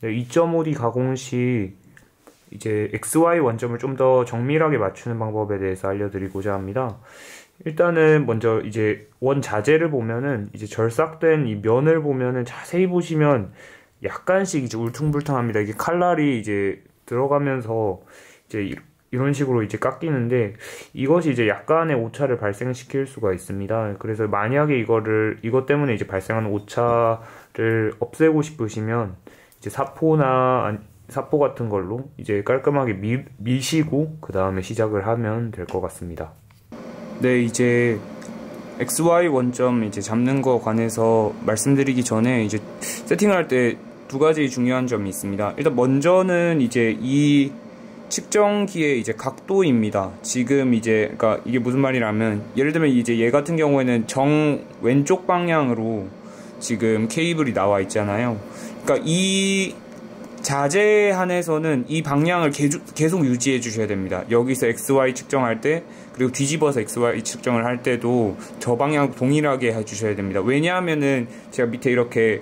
네, 2.5D 가공 시 이제 XY 원점을 좀 더 정밀하게 맞추는 방법에 대해서 알려드리고자 합니다. 일단은 먼저 이제 원 자재를 보면은 이제 절삭된 이 면을 보면은 자세히 보시면 약간씩 이제 울퉁불퉁합니다. 이게 칼날이 이제 들어가면서 이제 이런 식으로 이제 깎이는데 이것이 이제 약간의 오차를 발생시킬 수가 있습니다. 그래서 만약에 이것 때문에 이제 발생하는 오차를 없애고 싶으시면 이제 사포 같은 걸로 이제 깔끔하게 미시고 그 다음에 시작을 하면 될 것 같습니다. 네, 이제 XY 원점 이제 잡는 거 관해서 말씀드리기 전에 이제 세팅을 할 때 두 가지 중요한 점이 있습니다. 일단 먼저는 이제 이 측정기의 이제 각도입니다. 지금 이제 그러니까 이게 무슨 말이냐면 예를 들면 이제 얘 같은 경우에는 정 왼쪽 방향으로 지금 케이블이 나와 있잖아요. 그러니까 이 자재 한에서는 이 방향을 계속 유지해 주셔야 됩니다. 여기서 XY 측정할 때 그리고 뒤집어서 XY 측정을 할 때도 저 방향 동일하게 해 주셔야 됩니다. 왜냐하면은 제가 밑에 이렇게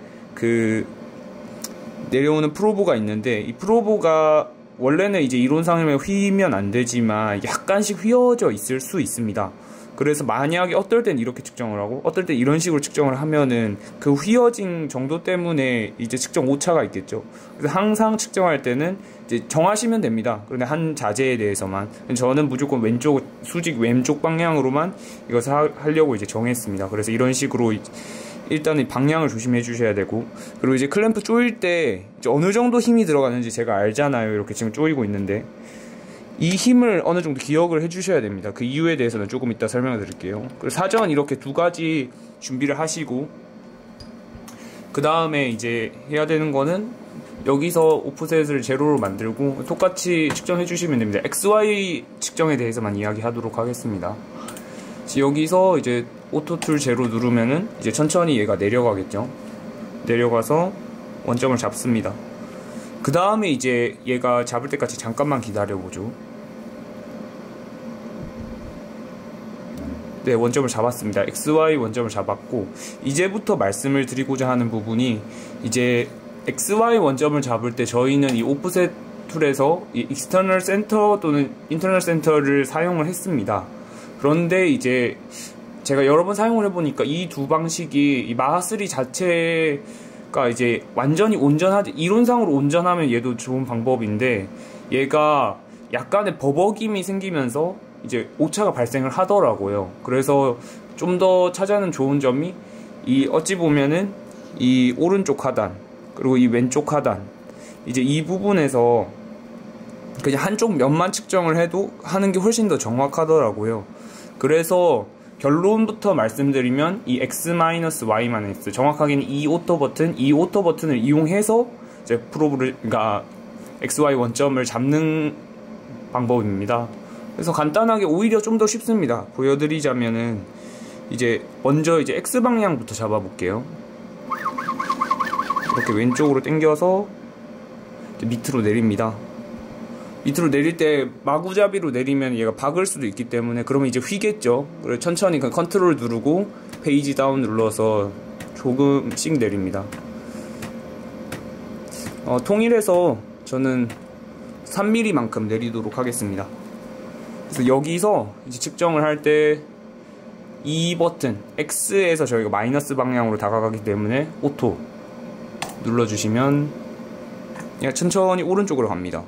내려오는 프로브가 있는데 이 프로브가 원래는 이제 이론상이면 휘면 안 되지만 약간씩 휘어져 있을 수 있습니다. 그래서 만약에 어떨 땐 이렇게 측정을 하고 어떨 땐 이런 식으로 측정을 하면은 그 휘어진 정도 때문에 이제 측정 오차가 있겠죠. 그래서 항상 측정할 때는 이제 정하시면 됩니다. 그런데 한 자재에 대해서만 저는 무조건 수직 왼쪽 방향으로만 이것을 하려고 이제 정했습니다. 그래서 이런 식으로 일단은 방향을 조심해 주셔야 되고, 그리고 이제 클램프 조일 때 이제 어느 정도 힘이 들어가는지 제가 알잖아요. 이렇게 지금 조이고 있는데 이 힘을 어느 정도 기억을 해 주셔야 됩니다. 그 이유에 대해서는 조금 이따 설명을 드릴게요. 그리고 사전 이렇게 두 가지 준비를 하시고 그 다음에 이제 해야 되는 거는 여기서 오프셋을 제로로 만들고 똑같이 측정해 주시면 됩니다. XY 측정에 대해서만 이야기하도록 하겠습니다. 여기서 이제 오토툴 제로 누르면은 이제 천천히 얘가 내려가겠죠. 내려가서 원점을 잡습니다. 그 다음에 이제 얘가 잡을 때까지 잠깐만 기다려보죠. 네, 원점을 잡았습니다. XY 원점을 잡았고, 이제부터 말씀을 드리고자 하는 부분이 이제 XY 원점을 잡을 때 저희는 이 오프셋 툴에서 이 익스터널 센터 또는 인터널 센터를 사용을 했습니다. 그런데 이제 제가 여러 번 사용을 해보니까 이 두 방식이 이 마하3 자체가 이제 완전히 온전하지, 이론상으로 온전하면 얘도 좋은 방법인데 얘가 약간의 버벅임이 생기면서 이제 오차가 발생을 하더라고요. 그래서 좀 더 찾아는 좋은 점이 이 어찌 보면은 이 오른쪽 하단 그리고 이 왼쪽 하단 이제 이 부분에서 그냥 한쪽 면만 측정을 해도 하는 게 훨씬 더 정확하더라고요. 그래서 결론부터 말씀드리면 이 X-Y-X 정확하게는 이 오토 버튼을 이용해서 이제 그러니까 XY 원점을 잡는 방법입니다. 그래서 간단하게 오히려 좀 더 쉽습니다. 보여드리자면은 이제 먼저 이제 X 방향부터 잡아볼게요. 이렇게 왼쪽으로 당겨서 밑으로 내립니다. 밑으로 내릴 때 마구잡이로 내리면 얘가 박을 수도 있기 때문에 그러면 이제 휘겠죠. 그래서 천천히 컨트롤 누르고 페이지 다운 눌러서 조금씩 내립니다. 통일해서 저는 3mm만큼 내리도록 하겠습니다. 그래서 여기서 이제 측정을 할 때 이 버튼 X에서 저희가 마이너스 방향으로 다가가기 때문에 오토 눌러주시면 그냥 천천히 오른쪽으로 갑니다.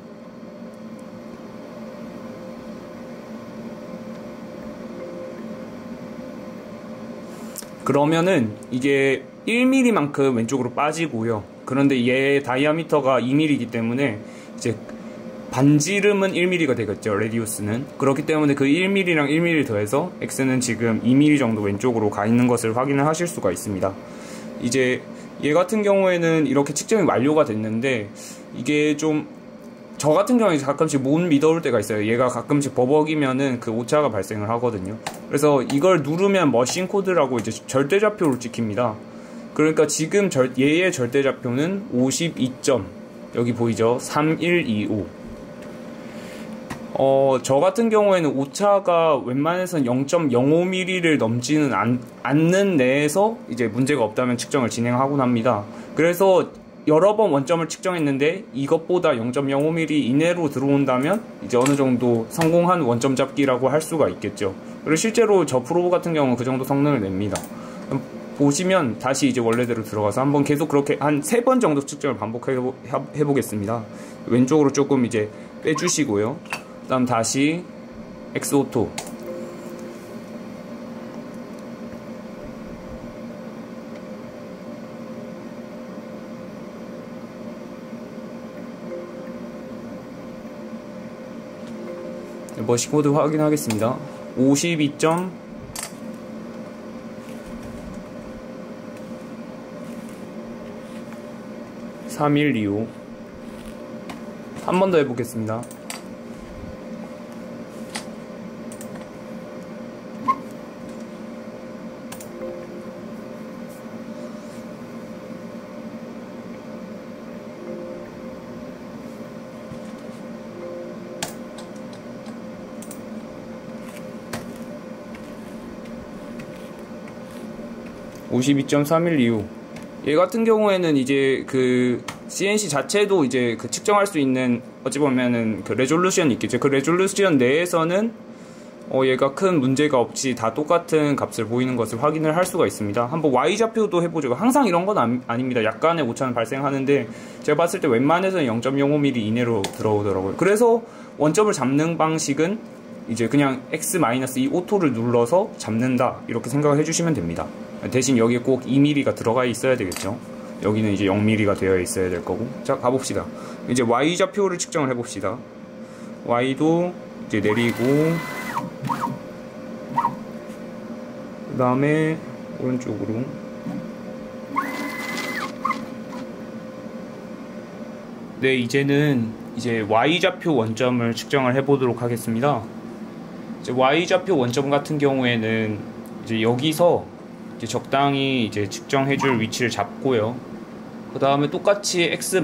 그러면은 이게 1mm만큼 왼쪽으로 빠지고요. 그런데 얘 다이아미터가 2mm이기 때문에 이제 반지름은 1mm가 되겠죠. 레디우스는. 그렇기 때문에 그 1mm랑 1mm 더해서 X는 지금 2mm 정도 왼쪽으로 가 있는 것을 확인을 하실 수가 있습니다. 이제 얘 같은 경우에는 이렇게 측정이 완료가 됐는데 이게 좀 저 같은 경우에 가끔씩 못 믿어올 때가 있어요. 얘가 가끔씩 버벅이면은 그 오차가 발생을 하거든요. 그래서 이걸 누르면 머신 코드라고 이제 절대좌표로 찍힙니다. 그러니까 지금 얘의 절대좌표는 52점 여기 보이죠? 3125. 저 같은 경우에는 오차가 웬만해선 0.05mm를 넘지는 않는 내에서 이제 문제가 없다면 측정을 진행하곤 합니다. 그래서 여러 번 원점을 측정했는데 이것보다 0.05mm 이내로 들어온다면 이제 어느 정도 성공한 원점 잡기라고 할 수가 있겠죠. 그리고 실제로 저 프로브 같은 경우는 그 정도 성능을 냅니다. 보시면 다시 이제 원래대로 들어가서 한번 계속 그렇게 한 3번 정도 측정을 반복해 보겠습니다. 왼쪽으로 조금 이제 빼주시고요. 그 다음 다시 X오토. 머신코드 확인하겠습니다. 52.312호 한 번 더 해보겠습니다. (52.312호) 얘 같은 경우에는 이제 그 CNC 자체도 이제 그 측정할 수 있는 어찌 보면은 그 레졸루션이 있겠죠. 그 레졸루션 내에서는 얘가 큰 문제가 없이 다 똑같은 값을 보이는 것을 확인을 할 수가 있습니다. 한번 Y좌표도 해보죠. 항상 이런 건 아닙니다. 약간의 오차는 발생하는데 제가 봤을 때 웬만해서는 0.05mm 이내로 들어오더라고요. 그래서 원점을 잡는 방식은 이제 그냥 X-2 오토를 눌러서 잡는다 이렇게 생각을 해주시면 됩니다. 대신 여기에 꼭 2mm가 들어가 있어야 되겠죠. 여기는 이제 0mm가 되어 있어야 될 거고. 자, 가봅시다. 이제 Y좌표를 측정을 해봅시다. Y도 이제 내리고, 그 다음에 오른쪽으로. 네, 이제는 이제 Y좌표 원점을 측정을 해보도록 하겠습니다. 이제 Y좌표 원점 같은 경우에는 이제 여기서 이제 적당히 이제 측정해줄 위치를 잡고요. 그 다음에 똑같이 X-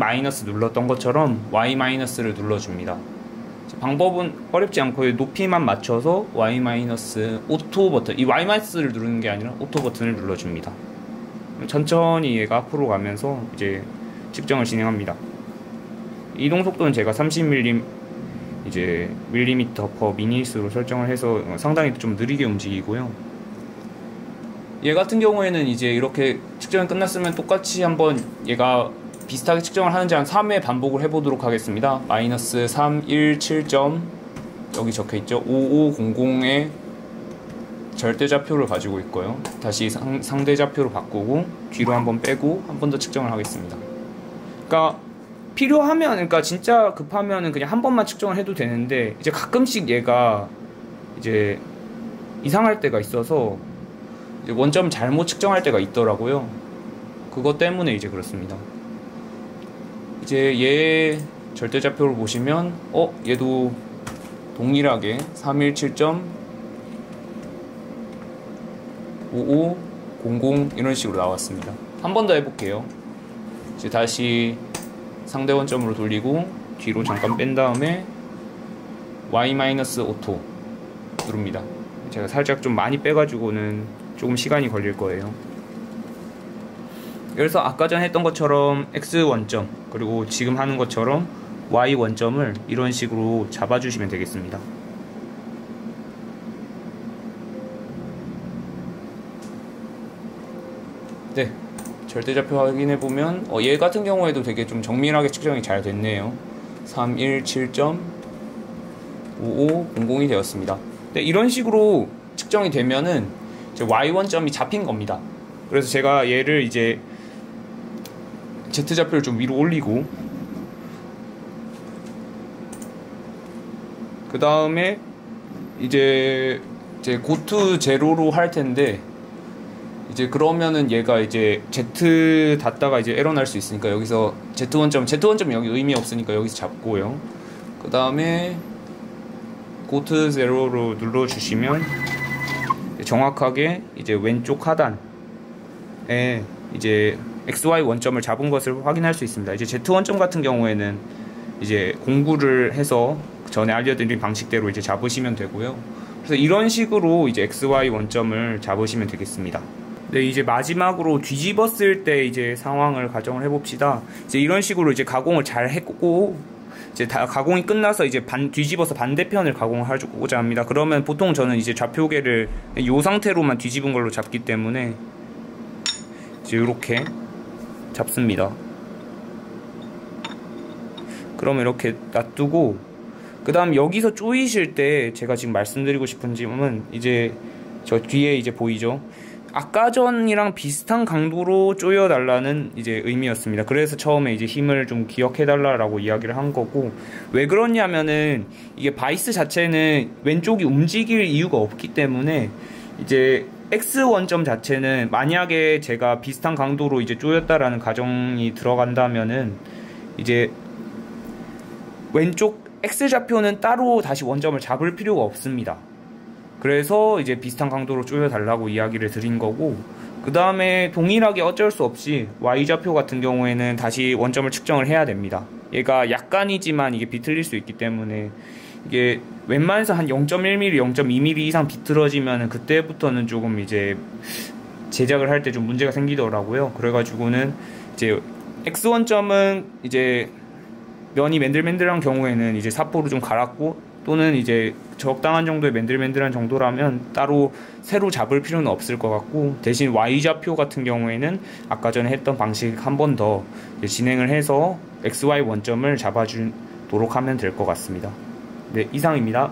눌렀던 것처럼 Y- 를 눌러줍니다. 방법은 어렵지 않고 높이만 맞춰서 Y- 오토 버튼, 이 Y-를 누르는 게 아니라 오토 버튼을 눌러줍니다. 천천히 얘가 앞으로 가면서 이제 측정을 진행합니다. 이동 속도는 제가 30mm 이제 밀리미터 per 미닛으로 설정을 해서 상당히 좀 느리게 움직이고요. 얘 같은 경우에는 이제 이렇게 측정이 끝났으면 똑같이 한번 얘가 비슷하게 측정을 하는지 한 3회 반복을 해보도록 하겠습니다. 마이너스 317점 여기 적혀있죠. 5500의 절대좌표를 가지고 있고요. 다시 상대좌표로 바꾸고 뒤로 한번 빼고 한 번 더 측정을 하겠습니다. 그러니까 필요하면, 그러니까 진짜 급하면은 그냥 한 번만 측정을 해도 되는데 이제 가끔씩 얘가 이제 이상할 때가 있어서 원점 잘못 측정할 때가 있더라고요. 그것 때문에 이제 그렇습니다. 이제 얘 절대좌표를 보시면 얘도 동일하게 317.5500 이런 식으로 나왔습니다. 한 번 더 해볼게요. 이제 다시 상대 원점으로 돌리고 뒤로 잠깐 뺀 다음에 Y- 오토 누릅니다. 제가 살짝 좀 많이 빼가지고는 조금 시간이 걸릴 거예요. 그래서 아까 전에 했던 것처럼 X 원점 그리고 지금 하는 것처럼 Y 원점을 이런 식으로 잡아주시면 되겠습니다. 네, 절대좌표 확인해보면 얘 같은 경우에도 되게 좀 정밀하게 측정이 잘 됐네요. 317.5500이 되었습니다. 네, 이런 식으로 측정이 되면은 Y 원점이 잡힌 겁니다. 그래서 제가 얘를 이제 Z좌표를 좀 위로 올리고 그 다음에 이제 고투 제로로 할 텐데 이제 그러면은 얘가 이제 Z 닫다가 이제 에러 날 수 있으니까 여기서 Z 원점 여기 의미 없으니까 여기서 잡고요. 그 다음에 고투 제로로 눌러주시면 정확하게 이제 왼쪽 하단에 이제 XY 원점을 잡은 것을 확인할 수 있습니다. 이제 Z 원점 같은 경우에는 이제 공부를 해서 전에 알려드린 방식대로 이제 잡으시면 되고요. 그래서 이런 식으로 이제 XY 원점을 잡으시면 되겠습니다. 네, 이제 마지막으로 뒤집었을 때 이제 상황을 가정을 해봅시다. 이제 이런 식으로 이제 가공을 잘 했고, 이제 다 가공이 끝나서 이제 뒤집어서 반대편을 가공을 하고자 합니다. 그러면 보통 저는 이제 좌표계를 이 상태로만 뒤집은 걸로 잡기 때문에 이제 이렇게 잡습니다. 그러면 이렇게 놔두고, 그 다음 여기서 조이실 때 제가 지금 말씀드리고 싶은 점은 이제 저 뒤에 이제 보이죠? 아까 전이랑 비슷한 강도로 조여달라는 이제 의미였습니다. 그래서 처음에 이제 힘을 좀 기억해달라고 이야기를 한 거고, 왜 그러냐면은 이게 바이스 자체는 왼쪽이 움직일 이유가 없기 때문에 이제 X 원점 자체는 만약에 제가 비슷한 강도로 이제 조였다라는 가정이 들어간다면은 이제 왼쪽 X 좌표는 따로 다시 원점을 잡을 필요가 없습니다. 그래서 이제 비슷한 강도로 조여달라고 이야기를 드린 거고, 그 다음에 동일하게 어쩔 수 없이 Y좌표 같은 경우에는 다시 원점을 측정을 해야 됩니다. 얘가 약간이지만 이게 비틀릴 수 있기 때문에 이게 웬만해서 한 0.1mm, 0.2mm 이상 비틀어지면 그때부터는 조금 이제 제작을 할 때 좀 문제가 생기더라고요. 그래가지고는 이제 X 원점은 이제 면이 맨들맨들한 경우에는 이제 사포로 좀 갈았고, 또는 이제 적당한 정도의 맨들맨들한 정도라면 따로 새로 잡을 필요는 없을 것 같고, 대신 Y좌표 같은 경우에는 아까 전에 했던 방식 한 번 더 진행을 해서 XY 원점을 잡아주도록 하면 될 것 같습니다. 네, 이상입니다.